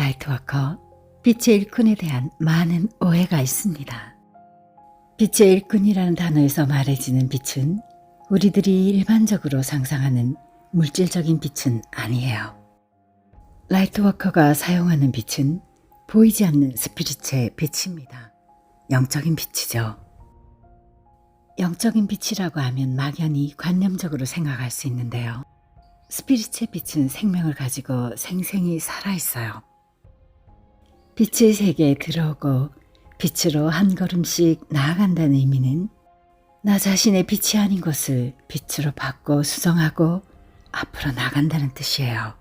라이트워커, 빛의 일꾼에 대한 많은 오해가 있습니다. 빛의 일꾼이라는 단어에서 말해지는 빛은 우리들이 일반적으로 상상하는 물질적인 빛은 아니에요. 라이트워커가 사용하는 빛은 보이지 않는 스피릿의 빛입니다. 영적인 빛이죠. 영적인 빛이라고 하면 막연히 관념적으로 생각할 수 있는데요. 스피릿의 빛은 생명을 가지고 생생히 살아있어요. 빛의 세계에 들어오고 빛으로 한 걸음씩 나아간다는 의미는 나 자신의 빛이 아닌 것을 빛으로 바꿔 수정하고 앞으로 나간다는 뜻이에요.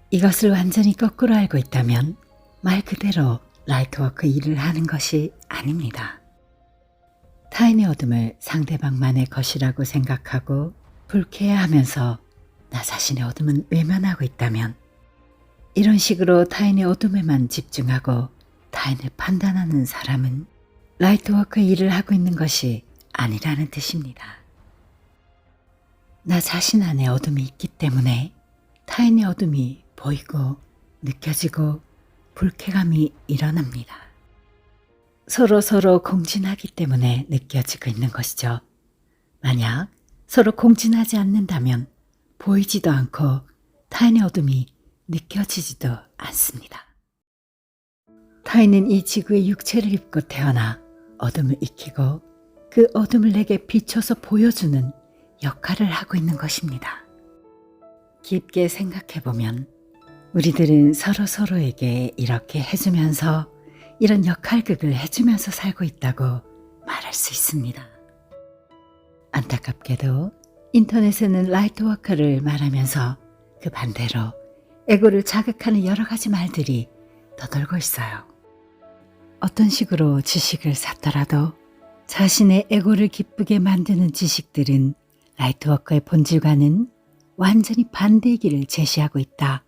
이것을 완전히 거꾸로 알고 있다면 말 그대로 라이트워크 일을 하는 것이 아닙니다. 타인의 어둠을 상대방만의 것이라고 생각하고 불쾌해하면서 나 자신의 어둠은 외면하고 있다면 이런 식으로 타인의 어둠에만 집중하고 타인을 판단하는 사람은 라이트워크 일을 하고 있는 것이 아니라는 뜻입니다. 나 자신 안에 어둠이 있기 때문에 타인의 어둠이 보이고 느껴지고 불쾌감이 일어납니다. 서로 공진하기 때문에 느껴지고 있는 것이죠. 만약 서로 공진하지 않는다면 보이지도 않고 타인의 어둠이 느껴지지도 않습니다. 타인은 이 지구의 육체를 입고 태어나 어둠을 익히고 그 어둠을 내게 비춰서 보여주는 역할을 하고 있는 것입니다. 깊게 생각해보면 우리들은 서로에게 이렇게 해주면서 이런 역할극을 해주면서 살고 있다고 말할 수 있습니다. 안타깝게도 인터넷에는 라이트워커를 말하면서 그 반대로 에고를 자극하는 여러 가지 말들이 떠돌고 있어요. 어떤 식으로 지식을 샀더라도 자신의 에고를 기쁘게 만드는 지식들은 라이트워커의 본질과는 완전히 반대의 길을 제시하고 있다.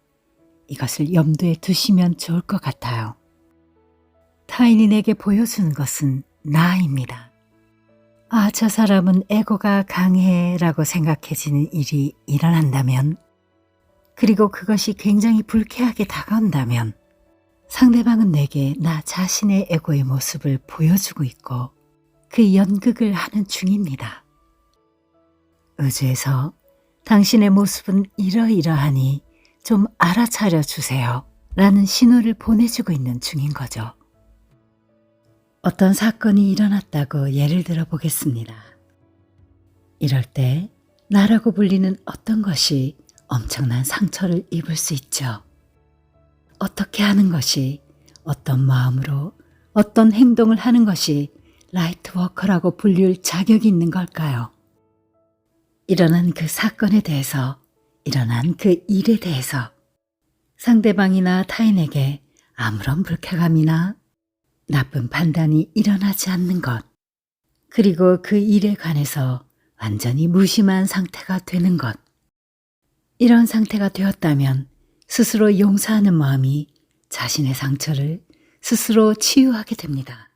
이것을 염두에 두시면 좋을 것 같아요. 타인이 내게 보여주는 것은 나입니다. 아, 저 사람은 에고가 강해 라고 생각해지는 일이 일어난다면, 그리고 그것이 굉장히 불쾌하게 다가온다면 상대방은 내게 나 자신의 에고의 모습을 보여주고 있고 그 연극을 하는 중입니다. 우주에서 당신의 모습은 이러이러하니 좀 알아차려 주세요 라는 신호를 보내주고 있는 중인 거죠. 어떤 사건이 일어났다고 예를 들어 보겠습니다. 이럴 때 나라고 불리는 어떤 것이 엄청난 상처를 입을 수 있죠. 어떻게 하는 것이, 어떤 마음으로, 어떤 행동을 하는 것이 라이트워커라고 불릴 자격이 있는 걸까요? 일어난 그 사건에 대해서, 일어난 그 일에 대해서 상대방이나 타인에게 아무런 불쾌감이나 나쁜 판단이 일어나지 않는 것, 그리고 그 일에 관해서 완전히 무심한 상태가 되는 것. 이런 상태가 되었다면 스스로 용서하는 마음이 자신의 상처를 스스로 치유하게 됩니다.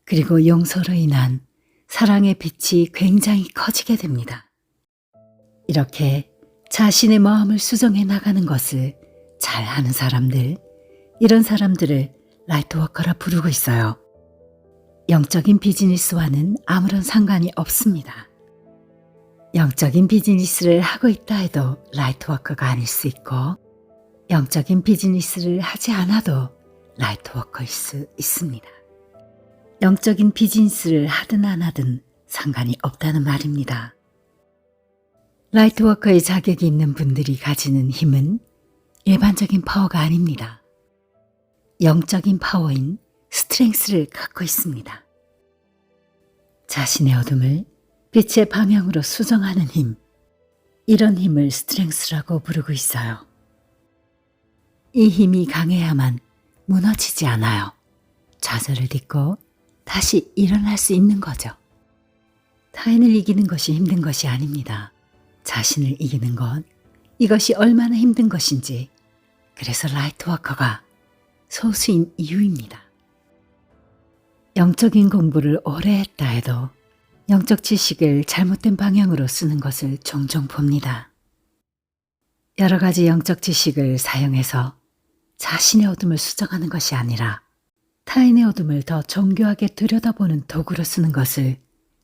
그리고 용서로 인한 사랑의 빛이 굉장히 커지게 됩니다. 이렇게 자신의 마음을 수정해 나가는 것을 잘하는 사람들, 이런 사람들을 라이트워커라 부르고 있어요. 영적인 비즈니스와는 아무런 상관이 없습니다. 영적인 비즈니스를 하고 있다 해도 라이트워커가 아닐 수 있고, 영적인 비즈니스를 하지 않아도 라이트워커일 수 있습니다. 영적인 비즈니스를 하든 안 하든 상관이 없다는 말입니다. 라이트워커의 자격이 있는 분들이 가지는 힘은 일반적인 파워가 아닙니다. 영적인 파워인 스트렝스를 갖고 있습니다. 자신의 어둠을 빛의 방향으로 수정하는 힘, 이런 힘을 스트렝스라고 부르고 있어요. 이 힘이 강해야만 무너지지 않아요. 좌절을 딛고 다시 일어날 수 있는 거죠. 타인을 이기는 것이 힘든 것이 아닙니다. 자신을 이기는 것, 이것이 얼마나 힘든 것인지, 그래서 라이트워커가 소수인 이유입니다. 영적인 공부를 오래 했다 해도 영적 지식을 잘못된 방향으로 쓰는 것을 종종 봅니다. 여러 가지 영적 지식을 사용해서 자신의 어둠을 수정하는 것이 아니라 타인의 어둠을 더 정교하게 들여다보는 도구로 쓰는 것을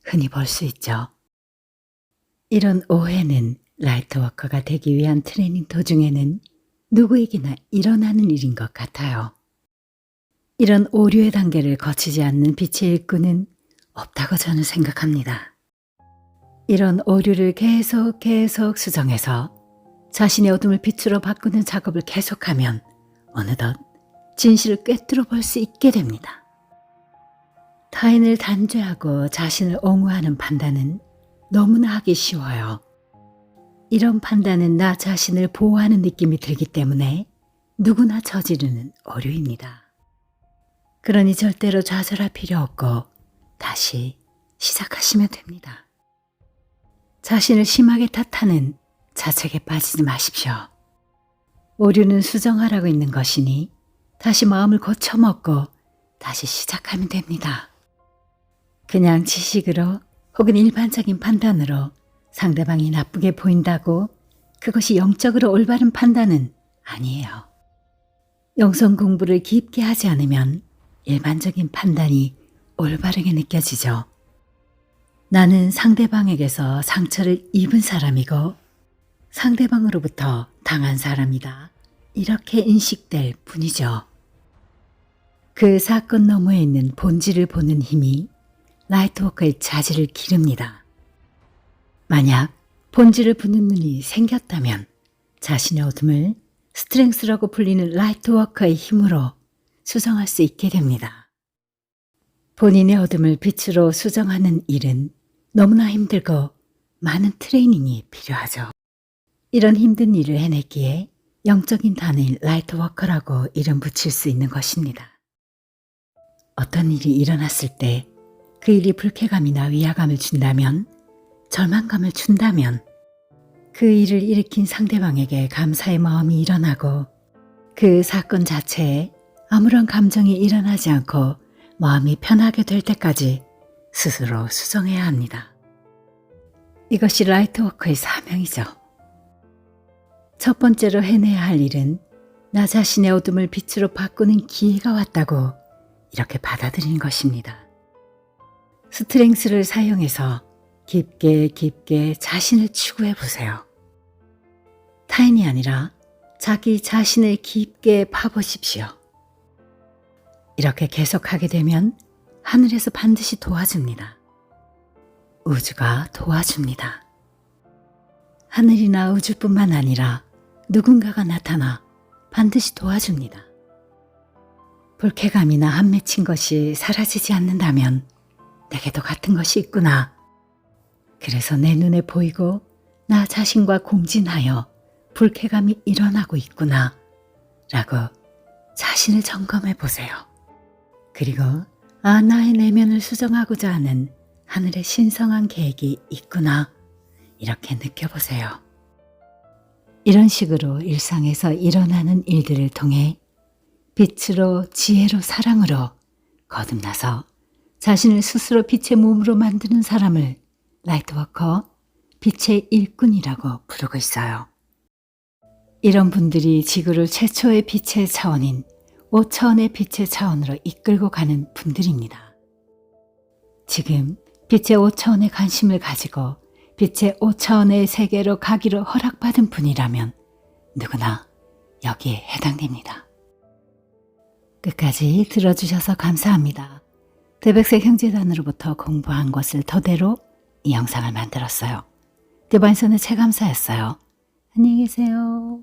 흔히 볼 수 있죠. 이런 오해는 라이트워커가 되기 위한 트레이닝 도중에는 누구에게나 일어나는 일인 것 같아요. 이런 오류의 단계를 거치지 않는 빛의 일꾼은 없다고 저는 생각합니다. 이런 오류를 계속 수정해서 자신의 어둠을 빛으로 바꾸는 작업을 계속하면 어느덧 진실을 꿰뚫어 볼 수 있게 됩니다. 타인을 단죄하고 자신을 옹호하는 판단은 너무나 하기 쉬워요. 이런 판단은 나 자신을 보호하는 느낌이 들기 때문에 누구나 저지르는 오류입니다. 그러니 절대로 좌절할 필요 없고 다시 시작하시면 됩니다. 자신을 심하게 탓하는 자책에 빠지지 마십시오. 오류는 수정하라고 있는 것이니 다시 마음을 고쳐먹고 다시 시작하면 됩니다. 그냥 지식으로 혹은 일반적인 판단으로 상대방이 나쁘게 보인다고 그것이 영적으로 올바른 판단은 아니에요. 영성 공부를 깊게 하지 않으면 일반적인 판단이 올바르게 느껴지죠. 나는 상대방에게서 상처를 입은 사람이고 상대방으로부터 당한 사람이다. 이렇게 인식될 뿐이죠. 그 사건 너머에 있는 본질을 보는 힘이 라이트워커의 자질을 기릅니다. 만약 본질을 보는 눈이 생겼다면 자신의 어둠을 스트렝스라고 불리는 라이트워커의 힘으로 수정할 수 있게 됩니다. 본인의 어둠을 빛으로 수정하는 일은 너무나 힘들고 많은 트레이닝이 필요하죠. 이런 힘든 일을 해냈기에 영적인 단일 라이트워커라고 이름 붙일 수 있는 것입니다. 어떤 일이 일어났을 때 그 일이 불쾌감이나 위화감을 준다면, 절망감을 준다면 그 일을 일으킨 상대방에게 감사의 마음이 일어나고 그 사건 자체에 아무런 감정이 일어나지 않고 마음이 편하게 될 때까지 스스로 수정해야 합니다. 이것이 라이트워커의 사명이죠. 첫 번째로 해내야 할 일은 나 자신의 어둠을 빛으로 바꾸는 기회가 왔다고 이렇게 받아들이는 것입니다. 스트렝스를 사용해서 깊게 자신을 추구해 보세요. 타인이 아니라 자기 자신을 깊게 파보십시오. 이렇게 계속하게 되면 하늘에서 반드시 도와줍니다. 우주가 도와줍니다. 하늘이나 우주뿐만 아니라 누군가가 나타나 반드시 도와줍니다. 불쾌감이나 한 맺힌 것이 사라지지 않는다면 내게도 같은 것이 있구나. 그래서 내 눈에 보이고 나 자신과 공진하여 불쾌감이 일어나고 있구나 라고 자신을 점검해 보세요. 그리고 나의 내면을 수정하고자 하는 하늘의 신성한 계획이 있구나 이렇게 느껴보세요. 이런 식으로 일상에서 일어나는 일들을 통해 빛으로, 지혜로, 사랑으로 거듭나서 자신을 스스로 빛의 몸으로 만드는 사람을 라이트워커, 빛의 일꾼이라고 부르고 있어요. 이런 분들이 지구를 최초의 빛의 차원인 5차원의 빛의 차원으로 이끌고 가는 분들입니다. 지금 빛의 5차원에 관심을 가지고 빛의 5차원의 세계로 가기로 허락받은 분이라면 누구나 여기에 해당됩니다. 끝까지 들어주셔서 감사합니다. 대백색 형제단으로부터 공부한 것을 토대로 이 영상을 만들었어요. 디바인선의 최감사였어요. 안녕히 계세요.